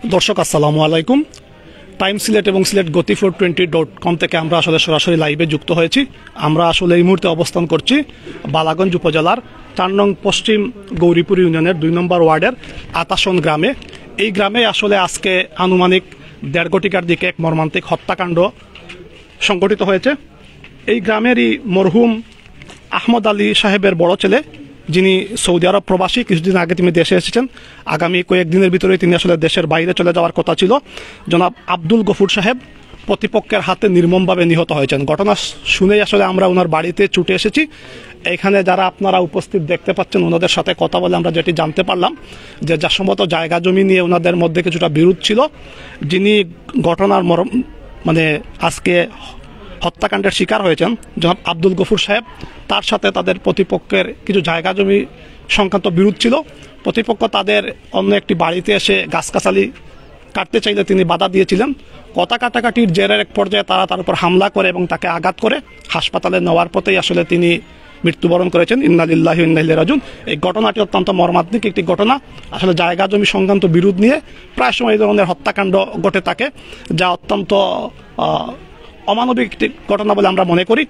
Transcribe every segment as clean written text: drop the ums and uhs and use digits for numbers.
দর্শক আসসালামু আলাইকুম। টাইম সিলেট এবং সিলেট গতি 420.com থেকে আমরা আসলে সরাসরি লাইভে যুক্ত হয়েছি। আমরা আসলে এই মুহূর্তে অবস্থান করছি বালাগঞ্জ উপজেলার 4 নং পশ্চিম গৌরীপুর ইউনিয়নের 2 নম্বর ওয়ার্ডের আতাসন গ্রামে। এই গ্রামে আসলে আজকে আনুমানিক 1.5 ঘটিকার দিকে এক মর্মান্তিক হত্যাকাণ্ড সংঘটিত হয়েছে। এই গ্রামেরই মরহুম আহমদ আলী সাহেবের বড় ছেলে, যিনি সৌদি আরব প্রবাসী, কিছুদিন আগে তিনি দেশে এসেছেন। আগামী কয়েকদিনের ভিতরে তিনি আসলে দেশের বাইরে চলে যাওয়ার কথা ছিল। জনাব আব্দুল গফুর সাহেব প্রতিপক্ষের হাতে নির্মমভাবে নিহত হয়েছেন। ঘটনা শুনেই আসলে আমরা ওনার বাড়িতে ছুটে এসেছি। এখানে যারা আপনারা উপস্থিত দেখতে পাচ্ছেন, ওনাদের সাথে কথা বলে আমরা যেটি জানতে পারলাম যে যা সম্ভবত জায়গা জমি নিয়ে ওনাদের মধ্যে কিছুটা বিরোধ ছিল। যিনি ঘটনার আজকে হত্যাকাণ্ডের শিকার হয়েছেন জনাব আব্দুল গফুর সাহেব, তার সাথে তাদের প্রতিপক্ষের কিছু জায়গা জমি সংক্রান্ত বিরোধ ছিল। প্রতিপক্ষ তাদের অন্য একটি বাড়িতে এসে গাছগাছালি কাটতে চাইলে তিনি বাধা দিয়েছিলেন। কথা কাটাকাটির জেরের এক পর্যায়ে তারা তার উপর হামলা করে এবং তাকে আঘাত করে হাসপাতালে নেওয়ার পথেই আসলে তিনি মৃত্যুবরণ করেছেন। ইন্না লিল্লাহি ওয়া ইন্না ইলাইহি রাজিউন। এই ঘটনাটি অত্যন্ত মর্মান্তিক একটি ঘটনা। আসলে জায়গা জমি সংক্রান্ত বিরোধ নিয়ে প্রায় সময় এই ধরনের হত্যাকাণ্ড ঘটে থাকে, যা অত্যন্ত অমানবিক একটি ঘটনা বলে আমরা মনে করি।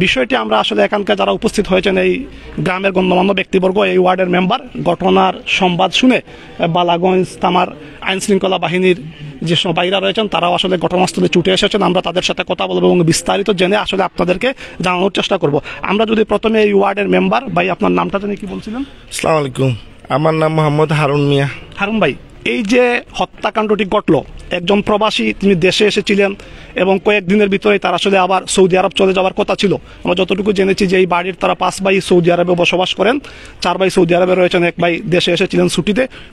বিষয়টি আমরা আসলে এখানকার যারা উপস্থিত হয়েছেন, এই গ্রামের গণ্যমান্য ব্যক্তিবর্গ, এই ওয়ার্ডের মেম্বার, ঘটনার সংবাদ শুনে বালাগঞ্জ থানার আইন শৃঙ্খলা বাহিনীর যে সব বাইরা রয়েছেন তারাও আসলে ঘটনাস্থলে ছুটে এসেছেন। আমরা তাদের সাথে কথা বলবো এবং বিস্তারিত জেনে আসলে আপনাদেরকে জানানোর চেষ্টা করব। আমরা যদি প্রথমে এই ওয়ার্ডের মেম্বার ভাই, আপনার নামটা জানি কি বলছিলেন? আসসালামু আলাইকুম, আমার নাম মোহাম্মদ হারুন মিয়া। হারুন ভাই, এই যে হত্যাকাণ্ডটি ঘটলো, একজন প্রবাসী তিনি দেশে এসেছিলেন এবং কয়েকদিনের ভিতরে তার আসলে আবার সৌদি আরব চলে যাওয়ার কথা ছিল। আমরা যতটুকু জেনেছি যে এই বাড়ির তারা 5 ভাই সৌদি আরবে বসবাস করেন, 4 ভাই সৌদি আরবে রয়েছেন, 1 ভাই দেশে এসেছিলেন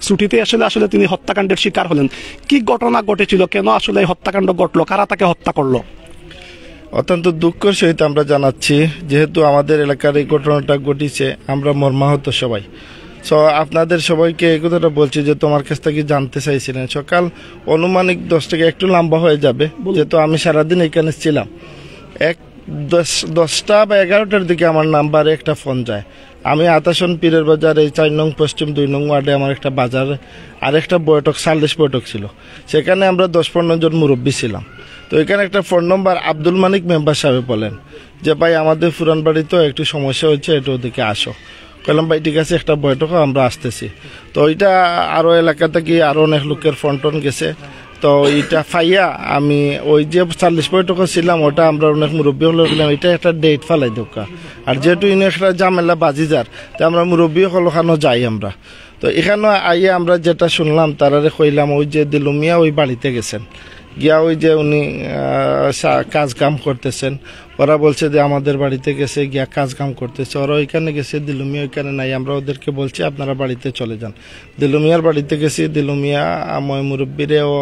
ছুটিতে আসলে তিনি হত্যাকাণ্ডের শিকার হলেন। কি ঘটনা ঘটেছিল, কেন আসলে এই হত্যাকাণ্ড ঘটলো, কারা তাকে হত্যা করলো? অত্যন্ত দুঃখের সহিত আমরা জানাচ্ছি, যেহেতু আমাদের এলাকার এই ঘটনাটা ঘটেছে, আমরা মর্মাহত সবাই। আপনাদের সবাইকে এই কথাটা বলছি যে তোমার কাছ থেকে জানতে চাইছিলেন। সকাল অনুমানিক 10 থেকে একটু লম্বা হয়ে যাবে, যেহেতু আমি সারাদিন এখানে ছিলাম। 10টা বা 11টার দিকে আমার নাম্বারে একটা ফোন যায়। আমি আতাসন পীরের বাজার এই 4 নং পশ্চিম 2 নং ওয়ার্ডে আমার একটা বাজার আরেকটা বৈঠক, সালদেশ বৈঠক ছিল। সেখানে আমরা 10-15 জন মুরব্বী ছিলাম। তো এখানে একটা ফোন নম্বর আব্দুল মানিক মেম্বার সাহেব বলেন যে ভাই আমাদের পুরান বাড়িতেও একটু সমস্যা হয়েছে, একটু ওদিকে আসো। বললাম ভাই ঠিক আছে, একটা বৈঠক আমরা আসতেছি। তো ওইটা আরও এলাকা থেকে আরও অনেক লোকের ফোন টোন গেছে। তো এইটা ফাইয়া আমি ওই যে 40 বৈঠক ছিলাম, ওটা আমরা অনেক মুরব্বী হলে গেলাম এটা একটা ডেট ফালাই দোকা। আর যেহেতু ইনি একটা জামেলা বাজিজার, তো আমরা মুরব্বী হলখানো যাই আমরা। তো এখানে আইয়া আমরা যেটা শুনলাম, তারারে কইলাম ওই যে দিলুমিয়া ওই বাড়িতে গেছেন, গিয়া ওই যে উনি কাজ কাম করতেছেন, ওরা বলছে যে আমাদের বাড়িতে গেছে, গিয়া কাজ কাম করতেছে। ওরা ওইখানে গেছে, দিলুমিয়া ওইখানে নাই। আমরা ওদেরকে বলছি আপনারা বাড়িতে চলে যান। দিলুমিয়ার বাড়িতে গেছি, দিলুমিয়া ময় মুরব্বীরেও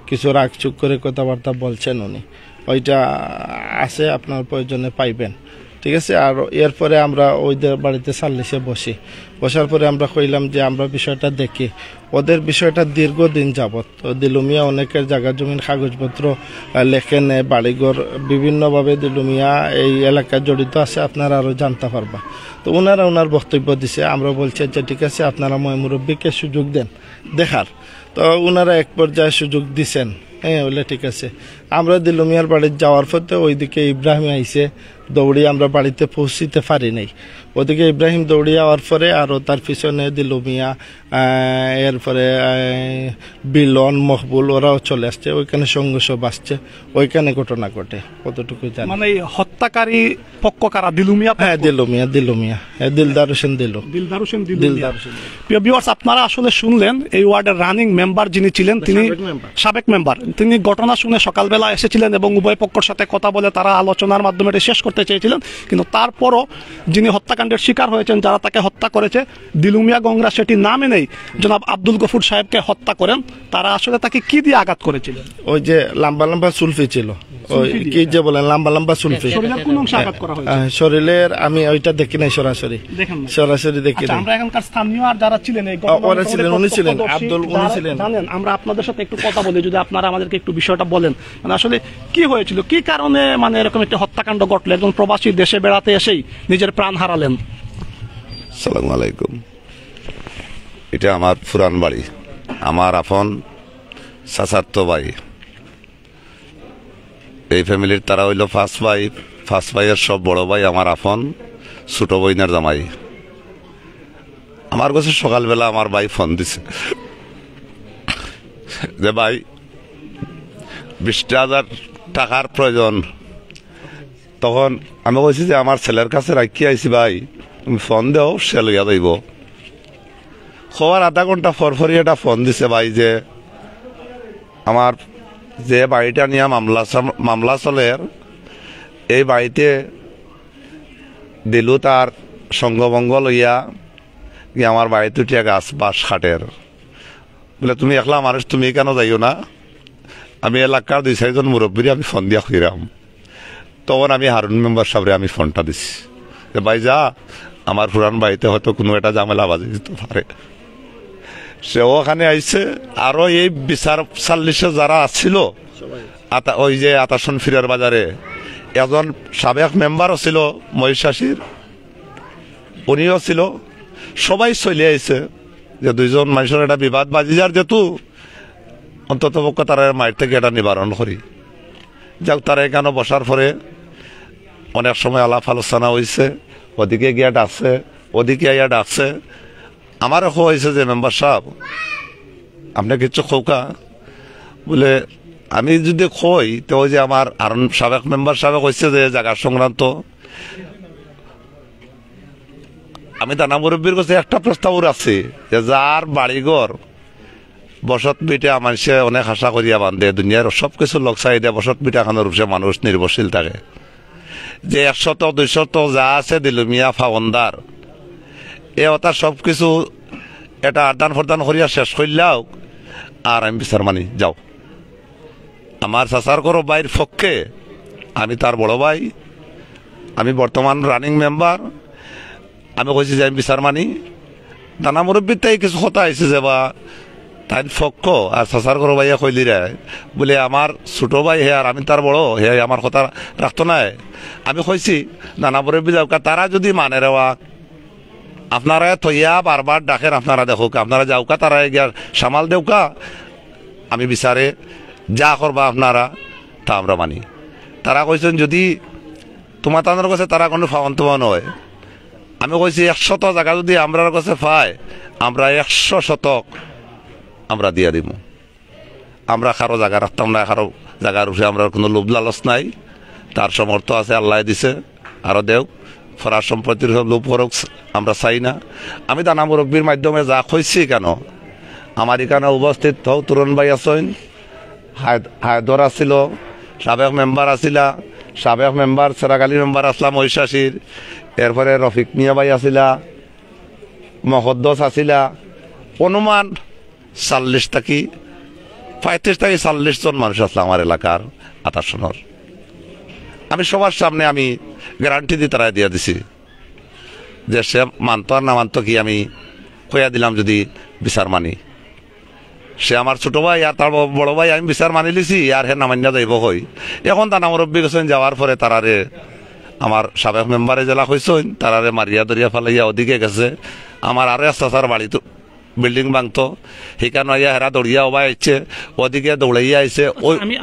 কিছু রাগচুক করে কথাবার্তা বলছেন উনি, ওইটা আছে আপনার প্রয়োজনে পাইবেন, ঠিক আছে। আর এরপরে আমরা ওইদের বাড়িতে সাল্লিশে বসার পরে আমরা কইলাম যে আমরা বিষয়টা দেখি। ওদের বিষয়টা দীর্ঘদিন যাবৎ দিলুমিয়া অনেকের জায়গা জমিন কাগজপত্র লেখেন, বাড়িঘর বিভিন্নভাবে দিলুমিয়া এই এলাকায় জড়িত আছে, আপনারা আরও জানতে পারবা। তো ওনারা ওনার বক্তব্য দিছে। আমরা বলছি যে ঠিক আছে আপনারা ময় মুরব্বীকে সুযোগ দেন দেখার। তো ওনারা এক পর্যায়ে সুযোগ দিছেন, হ্যাঁ বলে ঠিক আছে। আমরা দিলুমিয়ার বাড়িতে যাওয়ার পথে ওইদিকে ইব্রাহিম আইসে, দৌড়িয়ে আমরা বাড়িতে পৌঁছিতে পারি নাই। ওদিকে ইব্রাহিম দৌড়িয়ে যাওয়ার পরে আরও তার পিছনে দিলুমিয়া, এরপরে বিলন, মকবুল ওরাও চলে আসছে। ওইখানে সংঘর্ষ বাসছে, ওইখানে ঘটনা ঘটে, কতটুকু জানি। মানে হত্যাকারী পক্ষ কারা? দিলুমিয়া? হ্যাঁ দিলুমিয়া দিলদার হোসেন দিলদার হোসেন। প্রিয় ভিউয়ার্স, আপনারা আসলে শুনলেন এই ওয়ার্ডের রানিং মেম্বার যিনি ছিলেন, তিনি সাবেক মেম্বার, তিনি ঘটনা শুনে সকালবেলা এসেছিলেন এবং উভয় পক্ষের সাথে কথা বলে তারা আলোচনার মাধ্যমে এটা শেষ করতে চেয়েছিলেন। কিন্তু তারপরও যিনি হত্যাকাণ্ডের শিকার হয়েছেন, যারা তাকে হত্যা করেছে, দিলুমিয়া গংরা সেটি না মেনেই জনাব আব্দুল গফুর সাহেবকে হত্যা করেন। তারা আসলে তাকে কি দিয়ে আঘাত করেছিলেন? ওই যে লম্বা লম্বা সুলফি ছিল, ওই কি যে বলেন লম্বা লম্বা সুলফি। শরীরের কোন অংশে আঘাত করা হয়েছে? শরীরের আমি ওইটা দেখি নাই, সরাসরি দেখি নাই। আমরা এখানকার স্থানীয় আর যারা ছিলেন, উনি ছিলেন আব্দুল, উনি ছিলেন। জানেন, আমরা আপনাদের সাথে একটু কথা বলি, যদি আপনারা আমাদেরকে একটু বিষয়টা বলেন, মানে আসলে কি হয়েছিল, কি কারণে মানে এরকম একটা হত্যাকাণ্ড ঘটলো? একজন প্রবাসী দেশে বেড়াতে এসেই নিজের প্রাণ হারালেন। আসসালামু আলাইকুম। এটা আমার পুরান বাড়ি, আমার আপন চাচাতো ভাই। এই ফ্যামিলির তারা হইল 5 ভাই। 5 ভাইয়ের সব বড় ভাই আমার আপন, ছোট বইনের জামাই। আমার কাছে সকালবেলা আমার ভাই ফোন দিছে যে ভাই 20,000 টাকার প্রয়োজন। তখন আমি কইছি যে আমার ছেলের কাছে রাখি আইছি ভাই, তুমি ফোন দেও, সে লইয়া যাইব। হওয়ার আধা ঘন্টা ফরফরি একটা ফোন দিছে ভাই যে আমার যে বাড়িটা নিয়ে মামলা চলের, এই বাড়িতে দিলু তার সঙ্গভঙ্গ লইয়া কি আমার বাড়িতে উঠিয়া গাছ বাস খাটের। বলে তুমি একলা মানুষ, তুমি কেন যাইও না? আমি এলাকার 2-4জন মুরব্বীর আমি ফোন দিয়া খুঁড়াম। তখন আমি হারুন মেম্বার সাহেবরে আমি ফোনটা দিছি যে ভাই যা, আমার পুরান বাড়িতে হয়তো কোনো একটা ঝামেলা বাজে যেতে পারে। সে ওখানে আইছে। আরো এই বিচার 40 যারা আসছিল, ওই যে আতাসন ফিরার বাজারে একজন সাবেক মেম্বারও ছিল মহিষাসীর, উনিও ছিল। সবাই চলে আইছে যে 2জন মানুষের একটা বিবাদ বাজি যার, যেহেতু অন্তত পক্ষ তারা মায়ের থেকে এটা নিবারণ করি। যাক, তারা এখানে বসার পরে অনেক সময় আলাপ আলোচনা হয়েছে। ওদিকে গিয়া ডাকছে, ওদিকে ইয়া ডাকছে। আমারও হয়েছে যে মেম্বার সাহেব আপনি কিছু খোকা, বলে আমি যদি কই তো ওই যে আমার আর সাবেক মেম্বার সাহেব কইছে যে জায়গা সংক্রান্ত। আমি দানা মুরব্বীর কাছে একটা প্রস্তাব আছে যে যার বাড়িঘর বসত বিটা মানুষে অনেক আশা করিয়া বান্ধে, দুনিয়ার সবকিছু লোক চাই দেয়, বসত বিটা খানোর উপরে মানুষ নির্ভরশীল থাকে। যে 100-200 যা আছে দিলুমিয়া ফাওন্দার, এ ওটা সবকিছু এটা আদান প্রদান করিয়া শেষ করলেও আর আমি বিচার মানি যাও। আমার চাচার করো ভাইয়ের পক্ষে, আমি তার বড় ভাই, আমি বর্তমান রানিং মেম্বার, আমি কইছি যে আমি বিচার মানি। দানা মুরব্বীর তাই কিছু কথা আইছে যে বা তাই পক্ষ আর চাচার করো ভাইয়া কইলি রে, বলে আমার ছোট ভাই হে আর আমি তার বড়, হে আমার কথা রাখতো নাই। আমি কইছি দানা মুরব্বী যাওকা, তারা যদি মানে রেওয়া আপনারা থইয়া বারবার ডাকেন, আপনারা দেখুক, আপনারা যাওকা, তারা গিয়া সামাল দেউকা, আমি বিচারে যা করবা আপনারা তা আমরা মানি। তারা কইছেন যদি তোমার তাদের কাছে তারা কোনো ফাওন তোমান হয়, আমি কইছি 100 জায়গা যদি আমরা কাছে পাই, আমরা 100 শতক আমরা দিয়া দিব। আমরা কারো জায়গা রাখতাম না, কারো জায়গার উপরে আমরা কোনো লোভ লালচ নাই। তার সমর্থ আছে, আল্লাহ দিছে, আরো দেও ফরার সম্পত্তির সব লোভ করুক, আমরা চাই না। আমি দানা মুরব্বীর মাধ্যমে যা কইছি, কেন আমার এখানে উপস্থিত হও তরুণ ভাই আছেন, হায়দর আসছিল, সাবেক মেম্বার আসিলা, সাবেক মেম্বার সেরাগালি মেম্বার আসলাম ঐশাসীর, এরপরে রফিক মিয়া ভাই আসিলা, মহদ্দস আসিলা। অনুমান 35 থেকে 40 জন মানুষ আসলে আমার এলাকার আতাসনের। আমি সবার সামনে আমি গ্যারান্টি দিয়ে তারা দিয়ে দিছি যে সে মানত আর না মানত কি আমি কইয়া দিলাম যদি বিচার মানি। সে আমার ছোট ভাই আর তার বড় ভাই, আমি বিচার মানি লিছি আর হে নামান্যা যাইব হই। এখন তার মুরব্বী গেছেন, যাওয়ার পরে তারারে আমার সাবেক মেম্বারে জেলা হয়েছেন, তারারে মারিয়া দরিয়া ফালাইয়া ওদিকে গেছে। আমার আরো চাচার বাড়ি তো বিল্ডিং ভাঙতো, সেখানে হেরা দৌড়িয়া ওবা আইছে, ওদিকে দৌড়াইয়া আইছে।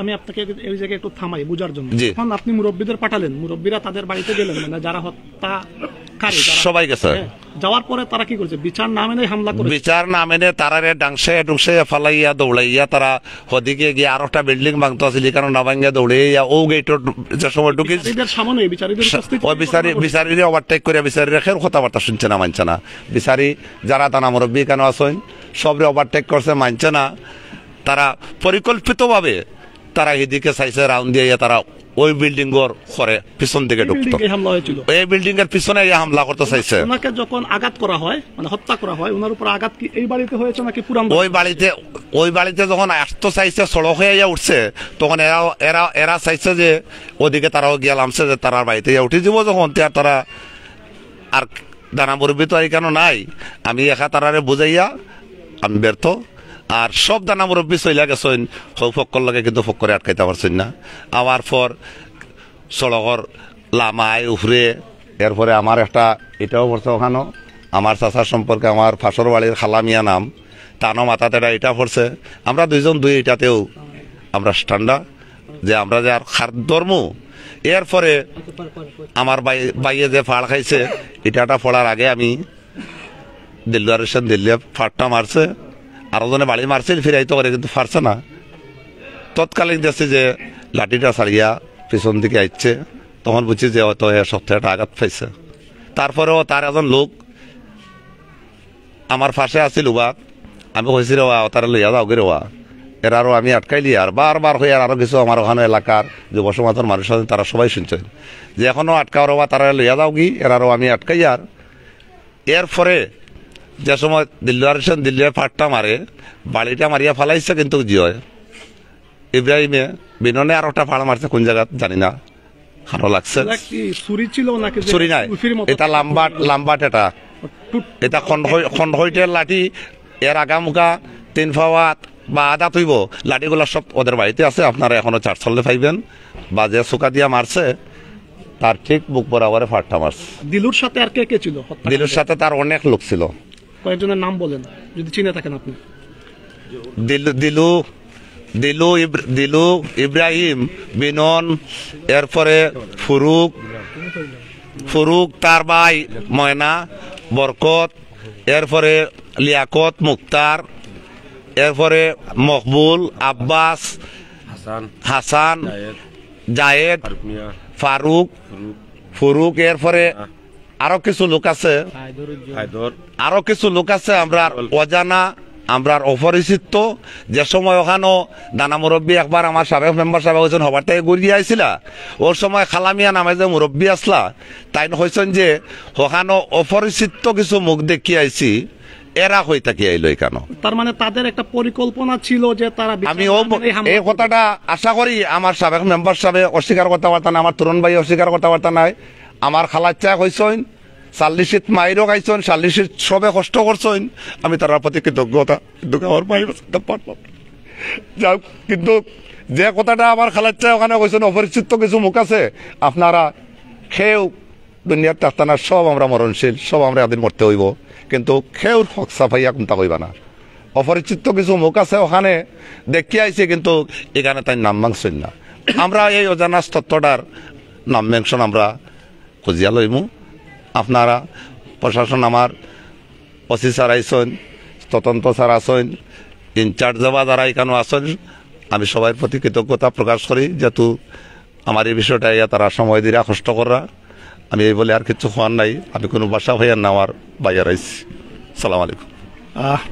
আমি আপনাকে এই জায়গায় একটু থামাই বুঝার জন্য। এখন আপনি মুরব্বীদের পাঠালেন, মুরব্বীরা তাদের বাড়িতে গেলেন, মানে যারা হত্যাকারী সবাই গেছে। যাওয়ার পরে তারা কি করছে? বিচার না মেনে হামলা করে, বিচার না মেনে তারারে ডাংসে ডুংসে ফালাইয়া দৌড়াইয়া তারা ওদিকে গিয়ে আর একটা বিল্ডিং ভাঙতো আছিল, কারণ না ভাঙিয়া দৌড়াইয়া ও গেটের যে সময় ঢুকি সামনে বিচারীরা ওভারটেক করে বিচারীরা খের কথাবার্তা শুনছে না, মানছে না। বিচারী যারা তানা মুরব্বী কেন আসেন সবরে ওভারটেক করছে, মানছে না। তারা পরিকল্পিতভাবে তারা এদিকে চাইছে, রাউন্ড দিয়ে তারা ওই বিল্ডিং এর ঘরে পিছন দিকে ঢুকতো, এই বিল্ডিং এর পিছনে হামলা করতে চাইছে। ওনাকে যখন আঘাত করা হয়, মানে হত্যা করা হয়, ওনার উপর আঘাত কি এই বাড়িতে হয়েছে নাকি পুরান? ওই বাড়িতে যখন আসতে চাইছে, সড়ক হয়ে উঠছে, তখন এরা চাইছে যে ওদিকে তারাও গিয়া নামছে যে তারা বাড়িতে উঠে যাব। যখন তারা আর দানা মুরব্বী তো এখানে নাই, আমি একা তারারে বুঝাইয়া আমি ব্যর্থ। আর সব দানা মুরব্বী চইলা গেছেন, ফক্কর লাগে কিন্তু ফক্করে আটকাইতে পারছেন না। আমার পর সড়কর লামায় উফরে, এরপরে আমার একটা এটাও পড়ছে ওখানো, আমার চাচার সম্পর্কে আমার ফাঁসর বাড়ির খালামিয়া নাম, তানো মাথাতে এটা পড়ছে, আমরা দুইজন দুই এটাতেও আমরা স্ট্যান্ডা যে আমরা যে আর খার ধর্ম। এরপরে আমার বাইয়ে যে ফাড় খাইছে এটাটা পড়ার আগে আমি দিল্লুয়ার দিল্লিয়া ফাড়টা মারছে, আরো জনে বাড়ি মারছিল ফিরাইতে করে কিন্তু ফারছে না। তৎকালীন দেখছে যে লাঠিটা ছাড়িয়া পিছন দিকে আসছে, তখন বুঝছি যে হয়তো সপ্তাহে একটা আঘাত পাইছে। তারপরেও তার একজন লোক আমার পাশে আছিল বা আমি কইছি রেওয়া তারা লইয়া যাও গে রেওয়া, এরারও আমি আটকাইলি আর বারবার হয়ে আরো কিছু আমার ওখানে এলাকার যুব সমাজের মানুষ আছেন তারা সবাই শুনছেন যে এখনো আটকাও রেওয়া তারা লইয়া যাও গি, এরারও আমি আটকাই। আর এরপরে যে সময় দিল্লির ফাটটা মারে বাড়িটা মারিয়া ফালাইছে, কিন্তু জি হয় ইব্রাহিমে বিননে আর একটা ফাড় মারছে কোন জায়গা জানি না, খানো লাগছে। চুরি নাই, এটা লাম্বাট এটা খন্ড হইতে লাঠি, এর আগামুখা 3 ফাওয়াত বা আদা তুইব লাঠিগুলা সব ওদের বাড়িতে আছে, আপনারা এখনো 4 চললে পাইবেন। বা যে চোকা দিয়া মারছে তার ঠিক বুক বরাবরে ফাটটা মারছে। দিলুর সাথে আর কে কে ছিল? দিলুর সাথে তার অনেক লোক ছিল। কয়েকজনের নাম বলেন যদি চিনে থাকেন আপনি। দিলু, ইব্রাহিম, বিনন, এরপরে ফুরুক তার ভাই ময়না, বরকত, এরপরে লিয়াকত, মুক্তার, এরপরে মকবুল, আব্বাস, হাসান, জায়েদ, ফারুক, এরপরে আরো কিছু লোক আছে, আমরা অজানা, আমরা অপরিচিত। যে সময় ওখানে দানা মুরব্বী একবার আমার সাবেক মেম্বার সাহেব হয়েছেন হবার থেকে ঘুরিয়ে আইছিলা, ওর সময় খালামিয়া নামে যে মুরব্বী আসলা তাই হয়েছেন যে ওখানে অপরিচিত কিছু মুখ দেখিয়ে আইছি, এরা হয়ে থাকি আইলো কেন। তার মানে তাদের একটা পরিকল্পনা ছিল যে তারা, আমি এই কথাটা আশা করি আমার সাবেক মেম্বার সাহেব অস্বীকার করতে পারত না, আমার তরুণ ভাই অস্বীকার করতে পারত নাই, আমার খালাচ্চা হয়েছেন 40 মাইরও খাইছেন, 40 সবে কষ্ট করছেন, আমি তার প্রতি কৃতজ্ঞতা, কিন্তু আমার মায়ের পারলাম যাও। কিন্তু যে কথাটা আমার খালাচ্চা ওখানে কইছেন অপরিচিত কিছু মুখ আছে, আপনারা খেয়েও দুনিয়ার তাস্তানা সব আমরা মরণশীল, সব আমরা একদিন মরতে হইব, কিন্তু খেউর হক সাফাইয়া কোনটা কইবা না। অপরিচিত কিছু মুখ আছে ওখানে দেখি আইছে, কিন্তু এখানে তাই নাম মাংসেন না। আমরা এই অজানা তত্ত্বটার নাম মেনশন আমরা খুঁজিয়া লইমু। আপনারা প্রশাসন আমার ওসি স্যার আইসেন, তদন্ত স্যার আসেন, ইনচার্জ যাবা যারা এখানে আসেন, আমি সবাই প্রতি কৃতজ্ঞতা প্রকাশ করি, যেহেতু আমার এই বিষয়টা তারা সময় দিয়ে কষ্ট করা। আমি এই বলে আর কিছু হওয়ার নাই, আমি কোনো বাসা হইয়ার না আমার বাইয়ার আইসি। সালাম আলাইকুম।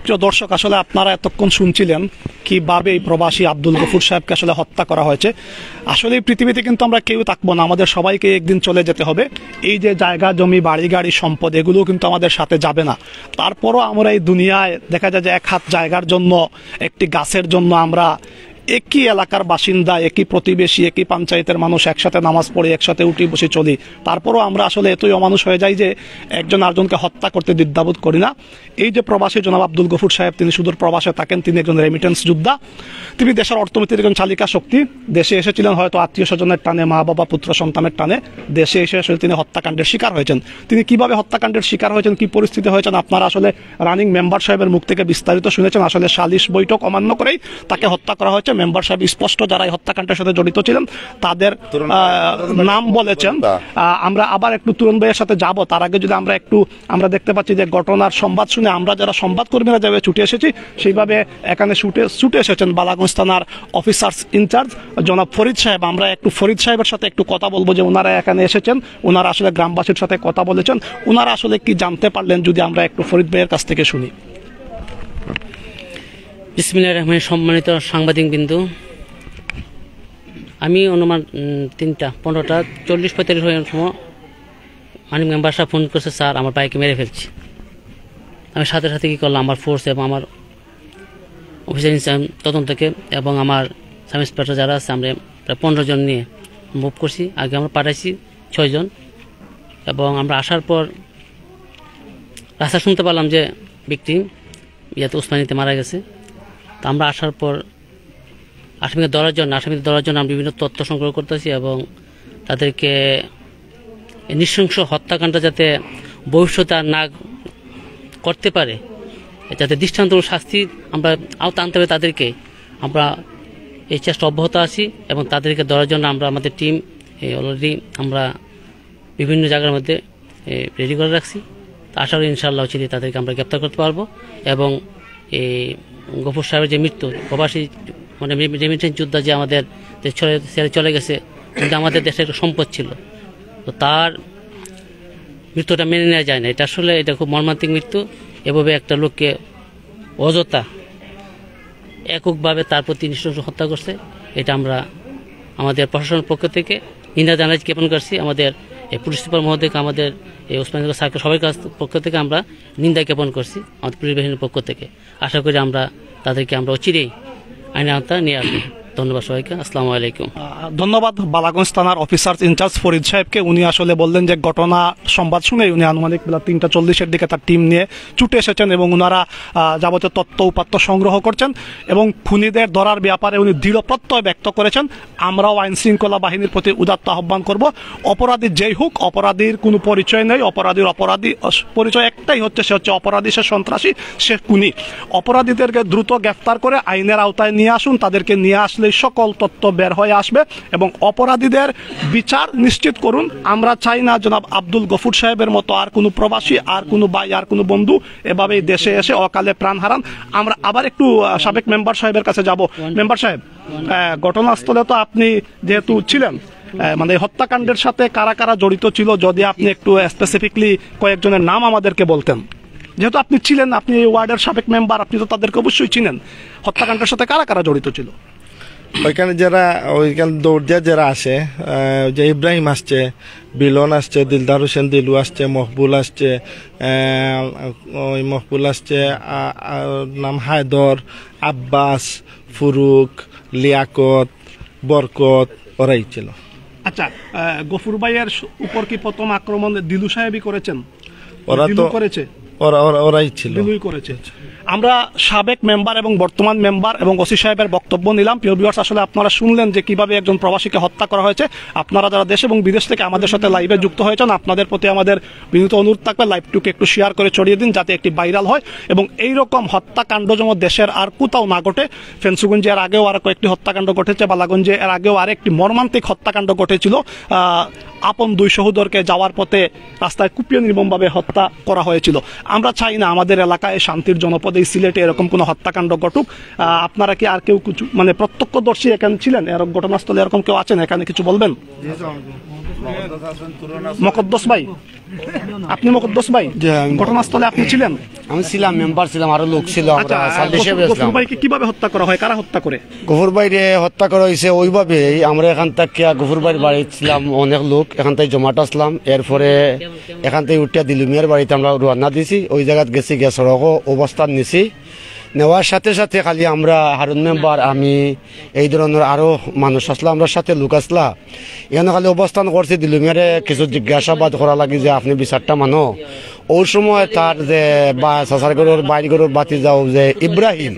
প্রিয় দর্শক, আসলে আপনারা এতক্ষণ শুনছিলেন কিভাবে এই প্রবাসী আব্দুল গফুর সাহেবকে আসলে হত্যা করা হয়েছে। আসলে এই পৃথিবীতে কিন্তু আমরা কেউ থাকবো না, আমাদের সবাইকে একদিন চলে যেতে হবে। এই যে জায়গা জমি বাড়ি গাড়ি সম্পদ এগুলো কিন্তু আমাদের সাথে যাবে না। তারপরও আমরা এই দুনিয়ায় দেখা যায় যে এক হাত জায়গার জন্য, একটি গাছের জন্য আমরা একই এলাকার বাসিন্দা, একই প্রতিবেশী, একই পঞ্চায়েতের মানুষ একসাথে নামাজ পড়ি, একসাথে উঠি বসে চলি, তারপরও আমরা আসলে এতই অমানুষ হয়ে যাই যে একজন আরেকজনকে হত্যা করতে দ্বিধাবোধ করি না। এই যে প্রবাসী জনাব আব্দুল গফুর সাহেব, তিনি সুদূর প্রবাসে থাকেন, তিনি একজন রেমিটেন্স যোদ্ধা, তিনি দেশের অর্থনীতির একজন চালিকা শক্তি। দেশে এসেছিলেন হয়তো আত্মীয় স্বজনের টানে, মা বাবা পুত্র সন্তানের টানে, দেশে এসে আসলে তিনি হত্যাকাণ্ডের শিকার হয়েছেন। তিনি কিভাবে হত্যাকাণ্ডের শিকার হয়েছেন, কি পরিস্থিতি হয়েছেন, আপনারা আসলে রানিং মেম্বার সাহেবের মুখ থেকে বিস্তারিত শুনেছেন। আসলে সালিশ বৈঠক অমান্য করেই তাকে হত্যা করা হয়েছে। মেম্বার সাহেব স্পষ্ট যারা এই হত্যাকাণ্ডের সাথে জড়িত ছিলেন তাদের নাম বলেছেন। আমরা আবার একটু তুরুন ভাইয়ের সাথে যাব, তার আগে যদি আমরা দেখতে পাচ্ছি যে ঘটনার সংবাদ শুনে আমরা যারা সংবাদকর্মীরা যাবে ছুটে এসেছি, সেইভাবে এখানে ছুটে এসেছেন বালাগঞ্জ থানার অফিসার ইনচার্জ জনাব ফরিদ সাহেব। আমরা একটু ফরিদ সাহেবের সাথে একটু কথা বলবো যে ওনারা এখানে এসেছেন, ওনারা আসলে গ্রামবাসীর সাথে কথা বলেছেন, ওনারা আসলে কি জানতে পারলেন, যদি আমরা একটু ফরিদ ভাইয়ের কাছ থেকে শুনি। বিসমিল্লাহির রহমানির রহিম। সম্মানিত সাংবাদিকবৃন্দ, আমি অনুমান 3টা 15টা 40-45 হওয়ার সময় মানিক মেম্বার সাহেব ফোন করছে, স্যার আমার বাইকে মেরে ফেলছি। আমি সাথে সাথে কী করলাম, আমার ফোর্স এবং আমার অফিসার তদন্তকে এবং আমার সাব ইন্সপেক্টর যারা আছে, আমরা প্রায় 15 জন নিয়ে মুভ করছি। আগে আমরা পাঠাইছি 6 জন, এবং আমরা আসার পর রাস্তা শুনতে পারলাম যে ব্যক্তি উসমানীতে মারা গেছে। তা আমরা আসার পর আসামিদের ধরার জন্য আমরা বিভিন্ন তথ্য সংগ্রহ করতেছি, এবং তাদেরকে নৃশংস হত্যাকাণ্ড যাতে ভবিষ্যতে আর না করতে পারে যাতে দৃষ্টান্তমূলক শাস্তি আমরা আওতা আনতে হবে তাদেরকে, আমরা এই চেষ্টা অব্যাহত আছি এবং তাদেরকে ধরার জন্য আমরা আমাদের টিম অলরেডি আমরা বিভিন্ন জায়গার মধ্যে রেডি করে রাখছি। আশা করি ইনশাআল্লাহ চিনি তাদেরকে আমরা গ্রেপ্তার করতে পারবো এবং এই গফুর সাহেবের যে মৃত্যু, প্রবাসী মানে রেমিটেন্স যোদ্ধা যে আমাদের ছেড়ে চলে গেছে, কিন্তু আমাদের দেশের একটা সম্পদ ছিল, তো তার মৃত্যুটা মেনে নেওয়া যায় না। এটা আসলে এটা খুব মর্মান্তিক মৃত্যু। এভাবে একটা লোককে অযথা এককভাবে তার প্রতি নৃশংস হত্যা করছে, এটা আমরা আমাদের প্রশাসনের পক্ষ থেকে নিন্দা জানাই জ্ঞাপন করছি। আমাদের এই পুলিশ সুপার মহোদয়কে, আমাদের এই ওসমানীনগর সার্কেল সবাই পক্ষ থেকে আমরা নিন্দা জ্ঞাপন করছি, আমাদের পুলিশ বাহিনীর পক্ষ থেকে। আশা করি আমরা তাদেরকে আমরা অচিরেই আইনের আওতায় নিয়ে আসবো। ধন্যবাদ সবাইকে। আসসালামু আলাইকুম। ধন্যবাদ বালাগঞ্জ থানার অফিসার ইনচার্জ ফরিদ সাহেবকে। উনি আসলে বললেন যে ঘটনা সংবাদ শুনে উনি আনুমানিক বেলা 3:40 দিকে তার টিম নিয়ে ছুটে এসেছেন এবং ওনারা যাবতীয় তথ্য উপাত্ত সংগ্রহ করছেন এবং খুনিদের ধরার ব্যাপারে উনি দৃঢ় প্রত্যয় ব্যক্ত করেছেন। আমরাও আইন শৃঙ্খলা বাহিনীর প্রতি উদাত্ত আহ্বান করব, অপরাধী যেই হোক, অপরাধীর কোনো পরিচয় নেই। অপরাধী পরিচয় একটাই হচ্ছে, সে হচ্ছে অপরাধী, সে সন্ত্রাসী, সে খুনি। অপরাধীদেরকে দ্রুত গ্রেফতার করে আইনের আওতায় নিয়ে আসুন। তাদেরকে নিয়ে আসলে সকল তথ্য বের হয়ে আসবে এবং অপরাধীদের বিচার নিশ্চিত করুন। আমরা চাই না জনাব আব্দুল গফুর সাহেবের মতো আর কোনো প্রবাসী, আর কোনো ভাই, আর কোনো বন্ধু এভাবেই দেশে এসে অকালে প্রাণ হারান। আমরা আবার একটু সাবেক মেম্বার সাহেবের কাছে যাব। মেম্বার সাহেব, ঘটনাস্থলে তো আপনি যেহেতু ছিলেন, মানে হত্যাকাণ্ডের সাথে কারা কারা জড়িত ছিল, যদি আপনি একটু স্পেসিফিকলি কয়েকজনের নাম আমাদেরকে বলতেন। যেহেতু আপনি ছিলেন, আপনি এই ওয়ার্ডের সাবেক মেম্বার, আপনি তো তাদেরকে অবশ্যই চিনেন। হত্যাকাণ্ডের সাথে কারা কারা জড়িত ছিল? ওইখানে দৌড় দিয়ে যারা আসে, যে ইব্রাহিম আসছে, বিলন আসছে, দিলদার হোসেন দিলু আসছে, মকবুল আসছে, নাম হায়দর, আব্বাস, ফুরুক, লিয়াকত, বরকত, ওরাই ছিল। আচ্ছা, গফুর ভাইয়ের উপর কি প্রথম আক্রমণ দিলু সাহেবই করেছেন? ওরা তো করেছে, ওরাই ছিল, দিলুই করেছে। আমরা সাবেক মেম্বার এবং বর্তমান মেম্বার এবং ওসি সাহেবের বক্তব্য নিলাম। প্রিয় ভিউয়ার্স, আসলে আপনারা শুনলেন যে কিভাবে একজন প্রবাসীকে হত্যা করা হয়েছে। আপনারা যারা দেশ এবং বিদেশ থেকে আমাদের সাথে লাইভে যুক্ত হয়েছেন, আপনাদের প্রতি আমাদের বিনীত অনুরোধ থাকবে, লাইভটুকে একটু শেয়ার করে ছড়িয়ে দিন যাতে একটি ভাইরাল হয় এবং এই রকম হত্যাকাণ্ড যেন দেশের আর কোথাও না ঘটে। ফেন্সুগঞ্জে এর আগেও আর কয়েকটি হত্যাকাণ্ড ঘটেছে, বালাগঞ্জে এর আগেও আরেকটি মর্মান্তিক হত্যাকাণ্ড ঘটেছিল। আপন দুই সহোদরকে যাওয়ার পথে রাস্তায় কুপিয়ে নির্মমভাবে হত্যা করা হয়েছিল। আমরা চাই না আমাদের এলাকায়, শান্তির জনপদ এই সিলেটে এরকম কোনো হত্যাকাণ্ড ঘটুক। আপনারা কি আর কেউ কিছু, মানে প্রত্যক্ষদর্শী এখানে ছিলেন, এরকম ঘটনাস্থলে এরকম কেউ আছেন, এখানে কিছু বলবেন? মকদ্দস ভাই, আপনি মকদ্দস ভাই, ঘটনাস্থলে আপনি ছিলেন? আমি ছিলাম, মেম্বার ছিলাম, আরো লোক ছিল। গফুর ভাইকে কিভাবে হত্যা করা হয়, কারা হত্যা করে? গফুর ভাইরে হত্যা করা হয়েছে ওইভাবে, আমরা এখান থেকে গফুর ভাইয়ের বাড়ি ছিলাম অনেক লোক, এখান থেকে জমাট আসলাম। এরপরে এখান থেকে উঠিয়া দিলুমিয়ার বাড়িতে আমরা রওনা দিছি। ওই জায়গাত গেছি, গিয়ে সড়ক অবস্থান নিছি। নেওয়ার সাথে সাথে খালি আমরা হারুন মেম্বার, আমি, এই ধরনের আরো মানুষ আসলা, আমরা সাথে লোক আসলা। এখানে খালি অবস্থান করছি। দিলুমিয়ারে কিছু জিজ্ঞাসাবাদ করা লাগে যে আপনি বিচারটা মানো। ওই সময় তার যে সাসারগড়ের বাইরগড়ের বাতি যাও যে ইব্রাহিম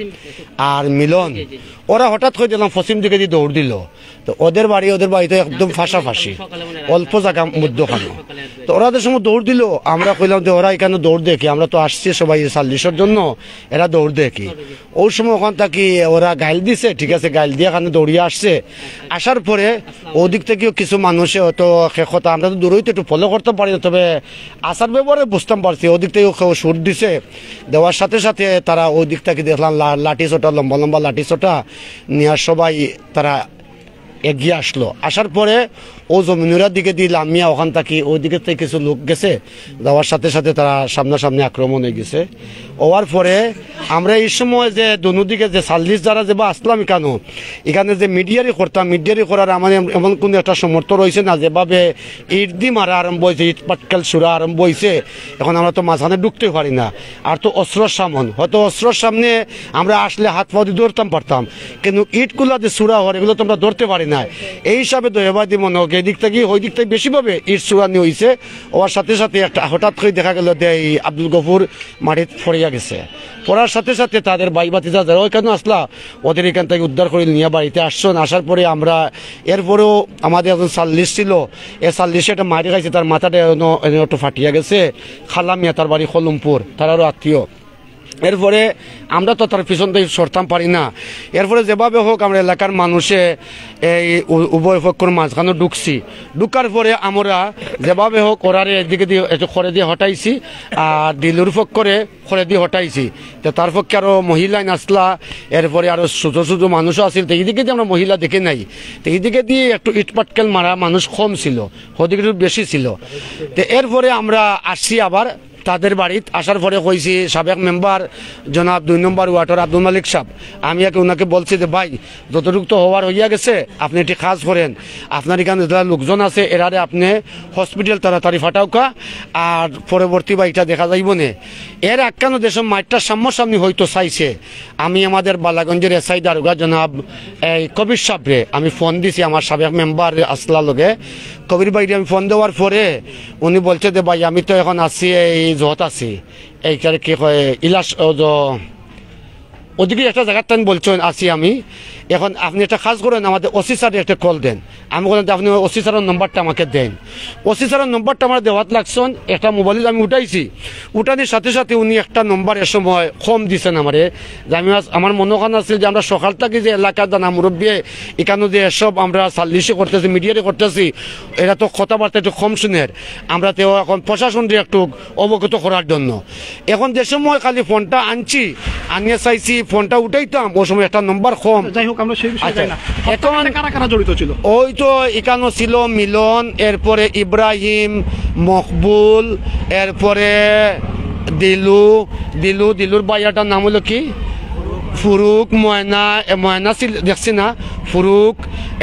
আর মিলন, ওরা হঠাৎ করে দিলাম পশ্চিম দিকে দিয়ে দৌড় দিল। তো ওদের বাড়িতে একদম ফাঁসাফাঁসি, অল্প জায়গা মধ্যখানে। তো ওরা যে সময় দৌড় দিল, আমরা কইলাম যে ওরা এখানে দৌড় দেখি, আমরা তো আসছি সবাই 40-এর জন্য, এরা দৌড় দেখি। ওই সময় ওখান থাকি ওরা গাইল দিছে, ঠিক আছে, গাইল দিয়ে এখানে দৌড়িয়ে আসছে। আসার পরে ওদিক থেকেও কিছু মানুষে হয়তো কথা, আমরা তো দূরই তো একটু ফলো করতে পারি না, তবে আসার ব্যাপারে বুঝতাম পারছি। ওদিক থেকে সুর দিছে, দেওয়ার সাথে সাথে তারা ওই দিক থেকে দেখলাম লাঠি ছোটা, লম্বা লম্বা লাঠি ছোটা নিয়ে সবাই তারা এগিয়ে আসলো। আসার পরে ও জমিনুরার দিকে দিয়ে লামিয়া ওখান থাকি ওই দিকে থেকে কিছু লোক গেছে, যাওয়ার সাথে সাথে তারা সামনাসামনি আক্রমণ হয়ে গেছে। হওয়ার পরে আমরা এই সময় যে দুদিকে যে 40 যারা যে বা আসলাম এখানে যে মিডিয়ারি করতাম, মিডিয়ারি করার আমাদের এমন কোনো একটা সমর্থ রয়েছে না। যেভাবে ইট দি মারা আরম্ভ হয়েছে, ইট পাটকেল সুরা আরম্ভ হয়েছে, এখন আমরা তো মাঝখানে ঢুকতে পারি না। আর তো অস্ত্রর সামন, হয়তো অস্ত্রর সামনে আমরা আসলে হাত পা দিয়ে ধরতাম পারতাম, কিন্তু ইটগুলো যে সুরা হয় এগুলো তো আমরা ধরতে পারি না। এই হিসাবে তো এবাদি মনে হোক এদিক থেকে ওই দিক থেকে বেশিভাবে ইট সুরানি হয়েছে। ওর সাথে সাথে একটা হঠাৎ করে দেখা গেল যে এই আব্দুল গফুর মাটিতে পড়িয়া গেছে। পড়ার সাথে সাথে তাদের ভাই ভাতিজা যারা ওইখানে আসলা, ওদের এখান থেকে উদ্ধার করে নিয়ে বাড়িতে আসছেন। আসার পরে আমরা এরপরেও আমাদের একজন 40 ছিল, এই 40 একটা মারি খাইছে, তার মাথাটা একটু ফাটিয়া গেছে। খালামিয়া তার বাড়ি কলমপুর, তারারও আত্মীয়। এরপরে আমরা তো তার পিছন থেকে সরতাম পারি না। এরপরে যেভাবে হোক আমরা এলাকার মানুষে এই উভয় পক্ষর মাঝখানে ঢুকার পরে আমরা যেভাবে হোক ওরারে এদিকে দিয়ে একটু খড়ে দিয়ে হটাইছি, আর দিলুর পক্ষরে খড়ে দিয়ে হটাইছি। তো তার পক্ষে আরও মহিলাই নাচলা, এরপরে আরও ছোটো ছোটো মানুষও আসছিল। তো এইদিকে দিয়ে আমরা মহিলা দেখে নাই, তো এইদিকে দিয়ে একটু ইটপাটকেল মারা মানুষ কম ছিল, ওদিকে একটু বেশি ছিল। তো এরপরে আমরা আসছি আবার তাদের বাড়িতে। আসার পরে কইছি সাবেক মেম্বার জনাব 2 নম্বর ওয়ার্ডের আব্দুল মালিক সাহেব, আমি ওনাকে বলছি যে ভাই যতটুকু তো হওয়ার হইয়া গেছে, আপনি একটি কাজ করেন, আপনার এখানে যারা লোকজন আছে এরারে আপনি হসপিটাল তাড়াতাড়ি ফাটাওকা, আর পরবর্তী বাইকটা দেখা যাইব না। এর একখানো দেশের মাঠটার সামনাসামনি হয়তো চাইছে। আমি আমাদের বালাগঞ্জের এসআই দারোগা জনাব এই কবির সাহেবরে আমি ফোন দিছি, আমার সাবেক মেম্বার আসলা লগে কবির ভাইরে আমি ফোন দেওয়ার পরে উনি বলছে যে ভাই আমি তো এখন আছি এই জহত আছি, এইখানে কি কয় ইলাস ওদিকে একটা জায়গার টাইম বলছেন আছি আমি। এখন আপনি একটা কাজ করেন, আমাদের ওসি স্যারের একটা কল দেন। আমি বললাম যে আপনি ওসি স্যারের নম্বরটা আমাকে দেন। ওসি স্যারের নম্বরটা আমার দেওয়াত লাগছেন, একটা মোবাইল আমি উঠাইছি। উঠানির সাথে সাথে উনি একটা নম্বর এ সময় কম দিয়েছেন আমারে, যে আমি আমার মনোখান আছে যে আমরা সকাল থেকে যে এলাকার দানা মুরব্বী এখানে যে এসব আমরা সাল্লিশে করতেছি, মিডিয়াতে করতেছি, এরা তো কথাবার্তা একটু কম শুনের। আমরা তো এখন প্রশাসনকে একটু অবগত করার জন্য এখন যে সময় খালি ফোনটা আনছি, আনিয়ে চাইছি ফোনটা উঠাইতাম, ওই সময় একটা নম্বর কম। যাই হোক, আমরা সেই বিষয়ে যাই না। এখন কারা কারা জড়িত ছিল? ওই তো এখানে ছিল মিলন, এরপরে ইব্রাহিম, মকবুল, এরপরে দিলুর বাইয়াটার নাম হলো কি ফুরুক, ময়না ছিল দেখছি না, ফুরুক,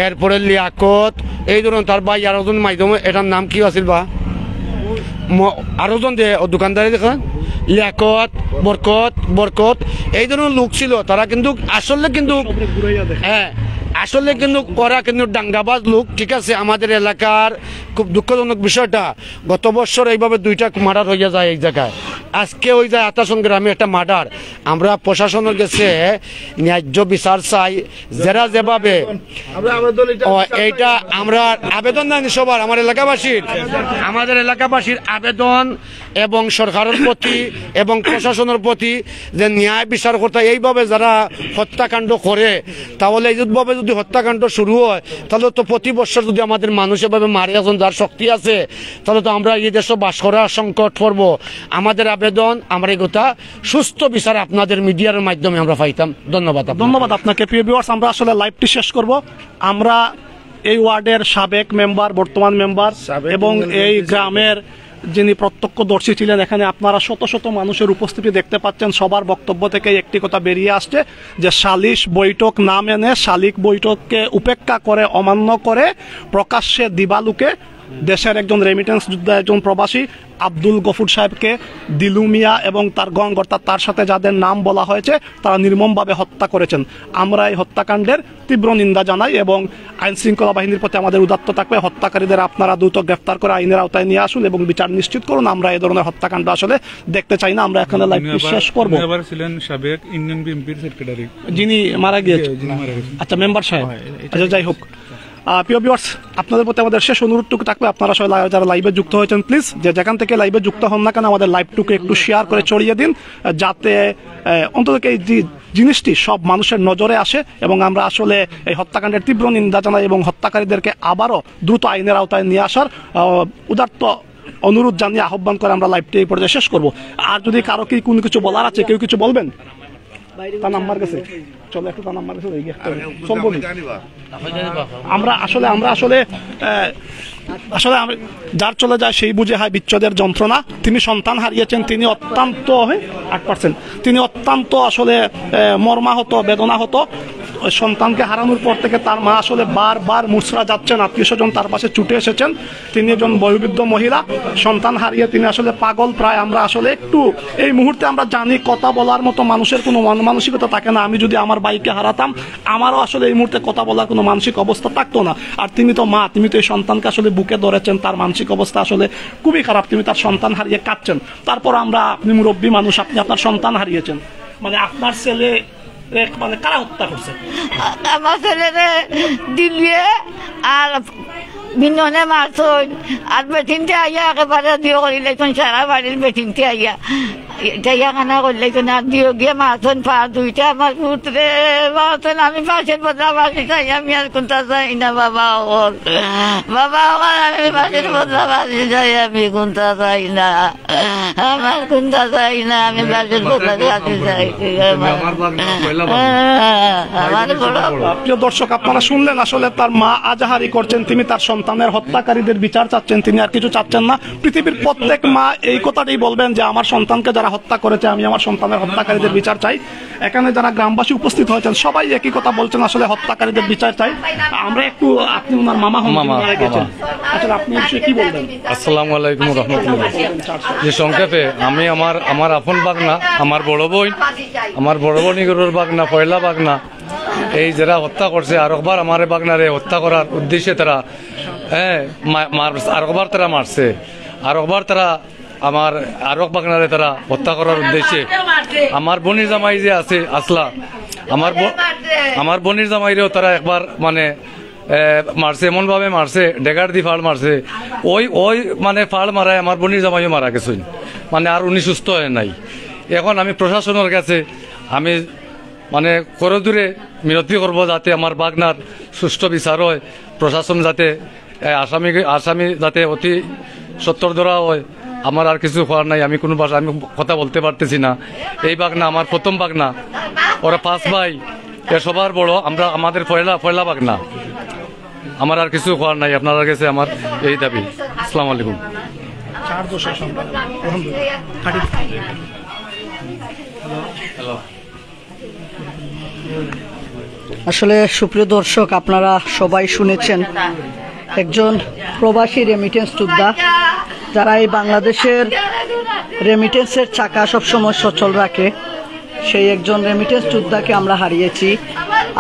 এরপরে লিয়াকত, এই ধরুন তার ভাই আরো জন মাধ্যমে এটার নাম কি আছিল বা আরো জন যে দোকানদারি দেখেন লিয়াকত, বরকত এই ধরনের লোক ছিল। তারা কিন্তু আসলে কিন্তু হ্যাঁ আসলে কিন্তু ওরা কিন্তু ডাঙ্গাবাজ লোক, ঠিক আছে। আমাদের এলাকার খুব দুঃখজনক বিষয়টা, গত বছর এইভাবে 2টা মার্ডার হয়ে যায় এই জায়গায়। আজকে ওই যে আতাসন গ্রামে একটা মার্ডার। আমরা প্রশাসনের কাছে ন্যায্য বিচার চাই, যারা যেভাবে এইটা আমরা আবেদন জানি সবার, আমাদের এলাকাবাসীর আবেদন এবং সরকারের প্রতি এবং প্রশাসনের প্রতি যে ন্যায় বিচার করতে এইভাবে যারা হত্যাকাণ্ড করে, তাহলে এইভাবে যদি হত্যাকাণ্ড শুরু হয় তাহলে তো প্রতি বছর যদি আমাদের মানুষ এভাবে মারে এখন যার শক্তি আছে, তাহলে তো আমরা এই দেশে বাস করার সংকট পড়ব। আমাদের আবেদন, আমরা এগুলা সুস্থ বিচার আপনাদের মিডিয়ার মাধ্যমে আমরা পাইতাম। ধন্যবাদ আপনাকে। প্রিয় ভিউয়ার্স, আমরা আসলে লাইভটি শেষ করব। আমরা এই ওয়ার্ডের সাবেক মেম্বার, বর্তমান মেম্বার এবং এই গ্রামের যিনি প্রত্যক্ষদর্শী ছিলেন, এখানে আপনারা শত শত মানুষের উপস্থিতি দেখতে পাচ্ছেন। সবার বক্তব্য থেকে একটি কথা বেরিয়ে আসছে যে সালিশ বৈঠক না মেনে, শালিক বৈঠককে উপেক্ষা করে, অমান্য করে প্রকাশ্যে দিবালুকে দেশের একজন রেমিটেন্স যোদ্ধা, একজন প্রবাসী আব্দুল গফুর সাহেবকে দিলু মিয়া এবং তার গং অর্থাৎ তার সাথে যাদের নাম বলা হয়েছে তারা নির্মমভাবে হত্যা করেছেন। আমরা এই হত্যাকাণ্ডের তীব্র নিন্দা জানাই এবং আইন শৃঙ্খলা বাহিনীর প্রতি আমাদের উদাত্ত থাকবে। হত্যাকারীদের আপনারা দ্রুত গ্রেফতার করে আইনের আওতায় নিয়ে আসুন এবং বিচার নিশ্চিত করুন। আমরা এই ধরনের হত্যাকাণ্ড আসলে দেখতে চাই না। আমরা এখানে লাইভটি শেষ করব। সাবেক ইউনিয়ন বিএনপির সেক্রেটারি যিনি মারা গিয়েছেন, আচ্ছা মেম্বার সাহেব, আচ্ছা যাই হোক। প্রিয় ভিউয়ার্স, আপনাদের প্রতি আমাদের শেষ অনুরোধটুকু থাকবে, আপনারা সবাই যারা লাইভে যুক্ত হয়েছেন প্লিজ যে যেখান থেকে লাইভে যুক্ত হন না কেন আমাদের লাইভটুকু একটু শেয়ার করে ছড়িয়ে দিন, যাতে অন্তত এই জিনিসটি সব মানুষের নজরে আসে এবং আমরা আসলে এই হত্যাকাণ্ডের তীব্র নিন্দা জানাই এবং হত্যাকারীদেরকে আবারও দ্রুত আইনের আওতায় নিয়ে আসার উদাত্ত অনুরোধ জানিয়ে আহ্বান করে আমরা লাইভটি এই পর্যায়ে শেষ করব। আর যদি কারো কি কোনো কিছু বলার আছে, কেউ কিছু বলবেন? তার নাম্বার গেছে, চলো একটু তার নাম্বার গেছে, আমরা আসলে যার চলে যায় সেই বুঝে হয় বিচ্ছেদের যন্ত্রণা। তিনি সন্তান হারিয়েছেন, তিনি অত্যন্ত 8%, তিনি অত্যন্ত আসলে মর্মাহত, বেদনা হতো। সন্তানকে হারানোর পর থেকে তার মা আসলে বারবার মুচড়া যাচ্ছেন, আত্মীয় স্বজন তার পাশে ছুটে এসেছেন। তিনি একজন বয়োবৃদ্ধ মহিলা, সন্তান হারিয়ে তিনি আসলে পাগল প্রায়। আমরা আসলে একটু এই মুহূর্তে আমরা জানি কথা বলার মতো মানুষের কোনো মানসিকতা থাকে না। আমি যদি আমার বাইকে হারাতাম, আমারও আসলে এই মুহূর্তে কথা বলার কোনো মানসিক অবস্থা থাকতো না। আর তিনি তো মা, তিনি তো এই সন্তানকে আসলে বুকে ধরেছেন, তার মানসিক অবস্থা আসলে খুবই খারাপ। তিনি তার সন্তান হারিয়ে কাঁদছেন। তারপর আপনি মুরব্বী মানুষ, আপনি আপনার সন্তান হারিয়েছেন, মানে আপনার ছেলে মানে কারা হত্যা করছে? আমার ছেলেরে দিল্লিয়ে আর বিননে মারছই আর বেটিনতে আইয়া একেবারে দিও করিলে সারা বাড়ির বেটিনতে আইয়া যাইয়া খানা করলে না দিও গিয়ে মাছন পা দুইটা আমার পুত্রে মাছন আমি পাশের বদলা বাসি চাই আমি আর কোনটা চাই না বাবা ওর আমি পাশের বদলা বাসি চাই আমি কোনটা চাই না আমার কোনটা চাই না আমি পাশের বদলা বাসি চাই আমার বড় প্রিয় দর্শক, আপনারা শুনলেন আসলে তার মা আজাহারি করছেন, তিনি তার সন্তানের হত্যাকারীদের বিচার চাচ্ছেন, তিনি আর কিছু চাচ্ছেন না। পৃথিবীর প্রত্যেক মা এই কথাটাই বলবেন যে আমার সন্তানকে যারা হত্যা করেছে আমি আমার সন্তানের হত্যাকারীদের বিচার চাই। এখানে যারা গ্রামবাসী উপস্থিত হয়েছেন সবাই একই কথা বলছেন, আসলে হত্যাকারীদের বিচার চাই। আমরা একটু, আপনি ওনার মামা হন, মারা গেছেন, আসলে আপনি এই বিষয়ে কি বলবেন? আসসালামু আলাইকুম রহমতুল্লাহ। যে সংক্ষেপে আমি আমার আপন বাগনা, আমার বড় বোনিগরের বাগনা, পয়লা বাগনা, এই যারা হত্যা করছে আরেকবার আমার বাগনারে হত্যা করার উদ্দেশ্যে তারা আরেকবার তারা মারছে, আরেকবার তারা আমার আরেক বাগনারে তারা হত্যা করার উদ্দেশ্যে আমার বোনের জামাই যে আছে আসলা, আমার বোনের জামাইরেও তারা একবার মানে মারছে, এমন ভাবে মারছে, ডেগার দি ফাড় মারছে, ওই মানে ফাড় মারায় আমার বোনের জামাইও মারা গেছেন, মানে আর উনি সুস্থ হয় নাই। এখন আমি প্রশাসনের কাছে আমি মানে করদূরে মিনতি করব যাতে আমার বাগনার সুষ্ঠু বিচার হয়, প্রশাসন যাতে আসামি যাতে অতি সত্তর ধরা হয়। আমার আর কিছু হওয়ার নাই, আমি কোনো ভাষা আমি কথা বলতে পারতেছি না। এই বাগনা আমার প্রথম বাগনা, ওরা 5 ভাই, এ সবার বড়, আমাদের পয়লা বাগনা। আমার আর কিছু হওয়ার নাই, আপনার কাছে আমার এই দাবি। আসসালামু আলাইকুম। আসলে সুপ্রিয় দর্শক, আপনারা সবাই শুনেছেন একজন প্রবাসী রেমিটেন্স যোদ্ধা, যারা এই বাংলাদেশের রেমিটেন্সের চাকা সবসময় সচল রাখে, সেই একজন রেমিটেন্স যোদ্ধাকে আমরা হারিয়েছি।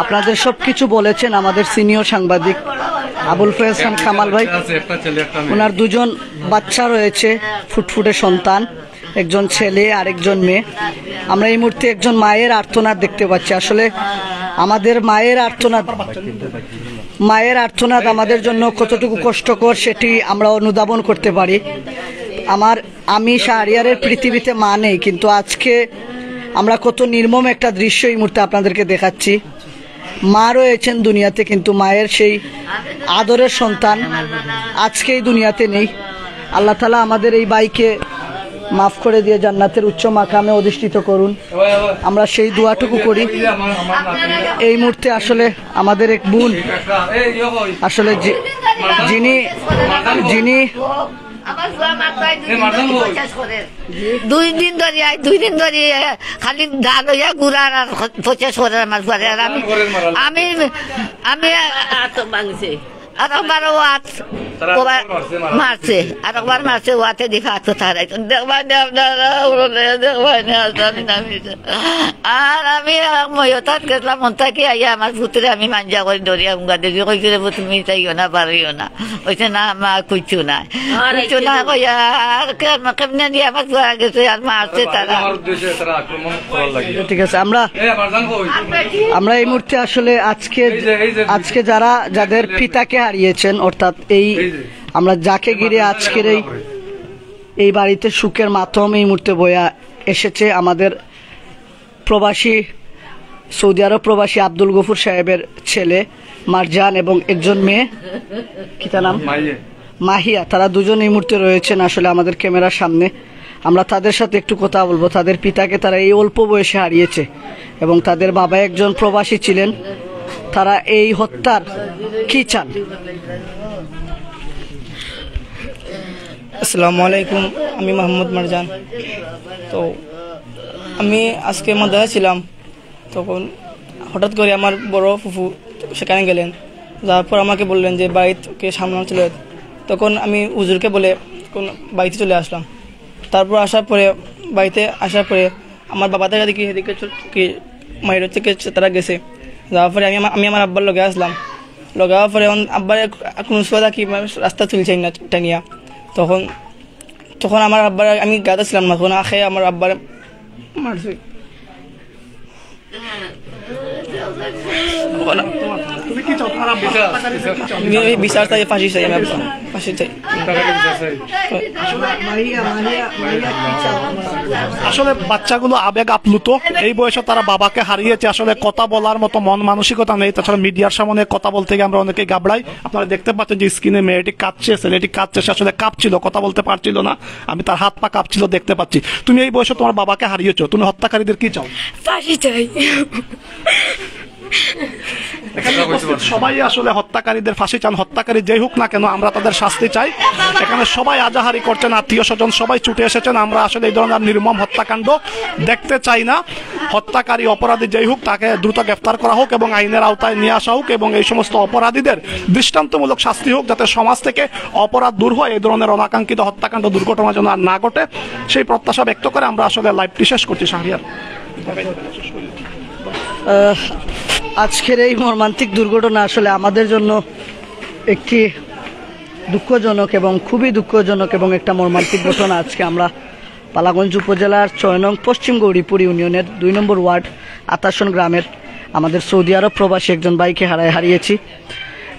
আপনাদের সবকিছু বলেছেন আমাদের সিনিয়র সাংবাদিক আবুল ফয়েজ খান কামাল ভাই। ওনার 2 বাচ্চা রয়েছে, ফুটফুটে সন্তান, একজন ছেলে আর একজন মেয়ে। আমরা এই মুহূর্তে একজন মায়ের আর্তনাদ দেখতে পাচ্ছি। আসলে আমাদের মায়ের আর্তনাদ আমাদের জন্য কতটুকু কষ্টকর সেটি আমরা অনুধাবন করতে পারি। আমি শাহরিয়ারের পৃথিবীতে মা নেই, কিন্তু আজকে আমরা কত নির্মম একটা দৃশ্য এই মুহূর্তে আপনাদেরকে দেখাচ্ছি। মা রয়েছেন দুনিয়াতে, কিন্তু মায়ের সেই আদরের সন্তান আজকে এই দুনিয়াতে নেই। আল্লাহ তাআলা আমাদের এই ভাইকে মাফ করে দিয়ে জান্নাতের উচ্চ মাকামে অধিষ্ঠিত করুন, আমরা সেই দোয়াটুকু করি। এই মুহূর্তে আসলে আমাদের এক বোন, আসলে যিনি দুই দিন ধরে খালি ধান হইয়া গুড়ার আর 50 করে আমার ঘরে। আর আমি আরেকবার ওয়াত মারছে, আরেকবার মারছে, ওয়াতে দেখা তারাই দেখবাই আর আমি ময়তাত গেছিলাম, মন থাকি আইয়া আমার ভূতরে আমি মাঞ্জা করে দরিয়া উঙ্গা দেবি কইছিল তুমি চাইও না, পারিও না, ওইছে না আমার কুচু নাই কইয়া আর কেমনে দিয়ে আমার ঘুরা গেছে আর মারছে তারা। ঠিক আছে, আমরা এই মুহূর্তে আসলে আজকে যাদের পিতাকে হারিয়েছেন, অর্থাৎ আমরা যাকে ঘিরে আজকের এই বাড়িতে সুখের মাতম এই মুহূর্তে বয়া এসেছে, আমাদের সৌদি আরব প্রবাসী আব্দুল গফুর সাহেবের ছেলে মারজান এবং একজন মেয়ে, কি তার নাম, মাহিয়া। তারা 2 এই মুহূর্তে রয়েছেন আসলে আমাদের ক্যামেরার সামনে। আমরা তাদের সাথে একটু কথা বলবো। তাদের পিতাকে তারা এই অল্প বয়সে হারিয়েছে এবং তাদের বাবা একজন প্রবাসী ছিলেন। তারা এই হত্যার কি চান? আসসালামু আলাইকুম, আমি মোহাম্মদ মারজান। তো আমি আজকে মাদ্রাসা ছিলাম, তখন হঠাৎ করে আমার বড় ফুফু সেখানে গেলেন, যাওয়ার পর আমাকে বললেন যে বাড়িতে সামলানো চলে। তখন আমি হুজুরকে বলে বাড়িতে চলে আসলাম। তারপর বাড়িতে আসার পরে আমার বাবাদের এদিকে মায়ের থেকে তারা গেছে। যাওয়ার পরে আমি আমার আব্বার লগে আসলাম। লগাওয়ার পরে আব্বার কোন সোজা কি রাস্তা চলছে না টানিয়া, তখন আমার আব্বার, আমি গাদা ছিলাম না, তখন আখে আমার আব্বার মারছে। তুমি কি চাও তোমার আব্বা হত্যাকারীদের কি চাও? আমি বিচার চাই, ফাঁসি চাই, আমি ফাঁসি চাই। আসলে বাচ্চাগুলো আবেগ আপ্লুত, এই বয়সে তারা বাবাকে হারিয়েছে, আসলে কথা বলার মতো মন মানসিকতা নেই। তাছাড়া মিডিয়ার সামনে কথা বলতে গিয়ে আমরা অনেকেই গাবড়াই। আপনারা দেখতে পাচ্ছেন যে স্ক্রিনে মেয়েটি কাঁদছে, ছেলেটি কাঁদছে, সে আসলে কাঁপছিল, কথা বলতে পারছিল না, আমি তার হাত পা কাঁপছিল দেখতে পাচ্ছি। তুমি এই বয়সে তোমার বাবাকে হারিয়েছো, তুমি হত্যাকারীদের কি চাও? ফাঁসি চাই। সবাই আসলে হত্যাকারীদের ফাঁসি চান, হত্যাকারী যেই হোক না কেন আমরা তাদের শাস্তি চাই। এখানে সবাই আজাহারি করছেন, আত্মীয় স্বজন সবাই ছুটে এসেছেন। আমরা আসলে এই ধরনের নির্মম হত্যাকাণ্ড দেখতে চাই না। হত্যাকারী অপরাধী যেই হোক তাকে দ্রুত গ্রেফতার করা হোক এবং আইনের আওতায় নিয়ে আসা হোক এবং এই সমস্ত অপরাধীদের দৃষ্টান্তমূলক শাস্তি হোক, যাতে সমাজ থেকে অপরাধ দূর হয়, এই ধরনের অনাকাঙ্ক্ষিত হত্যাকাণ্ড দুর্ঘটনা যেন আর না ঘটে, সেই প্রত্যাশা ব্যক্ত করে আমরা আসলে লাইভটি শেষ করছি। শাহরিয়ার, আজকের এই মর্মান্তিক দুর্ঘটনা আসলে আমাদের জন্য একটি দুঃখজনক এবং খুবই দুঃখজনক এবং একটা মর্মান্তিক ঘটনা। আজকে আমরা পালাগঞ্জ উপজেলার 6 নং পশ্চিম গৌরীপুর ইউনিয়নের 2 নম্বর ওয়ার্ড আতাসন গ্রামের আমাদের সৌদি আরব প্রবাসী একজন ভাইকে হারিয়েছি।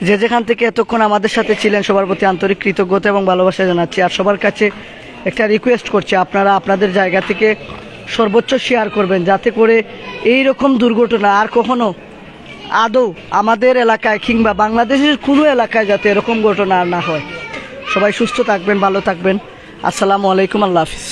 যে যেখান থেকে এতক্ষণ আমাদের সাথে ছিলেন সবার প্রতি আন্তরিক কৃতজ্ঞতা এবং ভালোবাসা জানাচ্ছি। আর সবার কাছে একটা রিকোয়েস্ট করছি, আপনারা আপনাদের জায়গা থেকে সর্বোচ্চ শেয়ার করবেন, যাতে করে এই রকম দুর্ঘটনা আর কখনো আদৌ আমাদের এলাকায় কিংবা বাংলাদেশের কোনো এলাকায় যাতে এরকম ঘটনা আর না হয়। সবাই সুস্থ থাকবেন, ভালো থাকবেন। আসসালামু আলাইকুম, আল্লাহ হাফিজ।